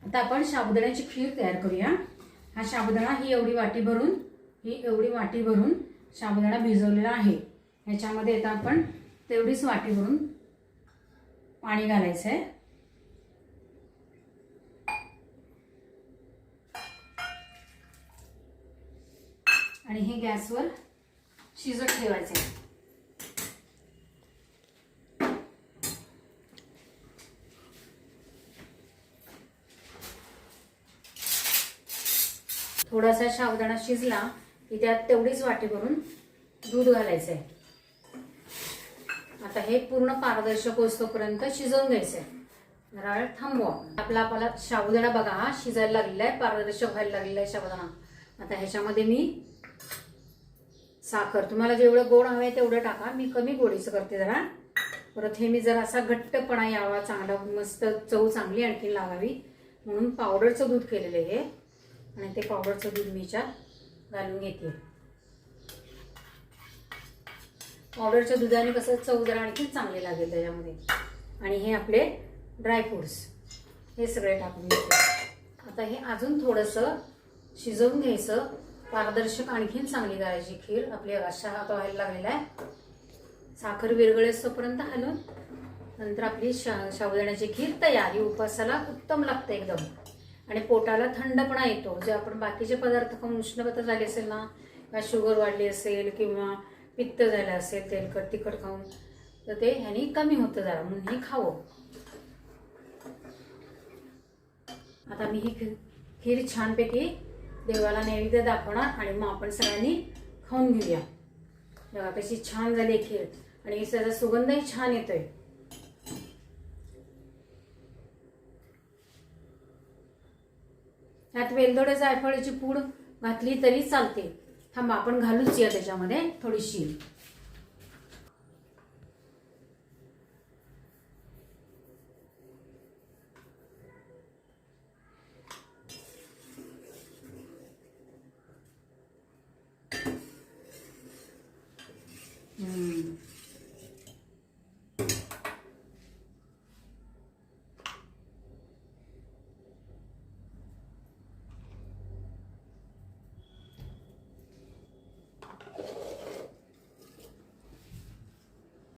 आता आपण साबुदाण्याची खीर तयार करूया। हा साबुदाणा ही एवढी वाटी भरून साबुदाणा भिजवलेला आहे। ह्याच्यामध्ये आता आपण तेवढीच वाटी भरून पाणी घालायचं आहे आणि हे गॅसवर शिजत ठेवायचं आहे। थोडासा साबुदाणा शिजला की त्यात तेवढीच वाटी भरून दूध घालायचं आहे। आता हे पूर्ण पारदर्शक होईपर्यंत शिजवून घ्यायचं आहे। जरा वेळ थांबवा। आपला साबुदाणा बघा हा शिजायला लागलेला आहे, पारदर्शक व्हायला लागलेला आहे साबुदाणा। आता ह्याच्यामध्ये मी साखर, तुम्हाला जेवढं गोड हवं आहे तेवढं टाका, मी कमी गोडीचं करते जरा। परत हे मी जरा असा घट्टपणा यावा, चांगला मस्त चव चांगली आणखी लागावी म्हणून पावडरचं दूध केलेलं आहे आणि ते पावडरचं दूध मी याच्यात घालून घेते। पावडरच्या दुधाने कसं चव जरा आणखी चांगली लागेल त्याच्यामध्ये। आणि हे आपले ड्रायफ्रुट्स हे सगळे टाकून घेते। आता हे अजून थोडंसं शिजवून घ्यायचं, पारदर्शक आणखीन चांगली करायची खीर। आपली अशा आता व्हायला लागलेला आहे। साखर विरघळेपर्यंत हलवून नंतर आपली साबुदाण्याची खीर तयार। ही उपासाला उत्तम लागते एकदम आणि पोटाला थंडपणा येतो। जे आपण बाकीचे पदार्थ खाऊन उष्णता झाली असेल ना, किंवा शुगर वाढली असेल किंवा पित्त झालं असेल तेलकट तिखट खाऊन, तर ते ह्यानी कमी होतं जरा, म्हणून हे खावं। आता मी ही खीर छानपैकी देवाला नैवेद्य दाखवणार आणि मग आपण सगळ्यांनी खाऊन घेऊया। बघा कशी छान झाली खीर आणि त्याचा सुगंधही छान येतोय। त्यात वेलदोडे जायफळाची पूड घातली तरी चालते। थांबा आपण घालूच या त्याच्यामध्ये थोडीशी।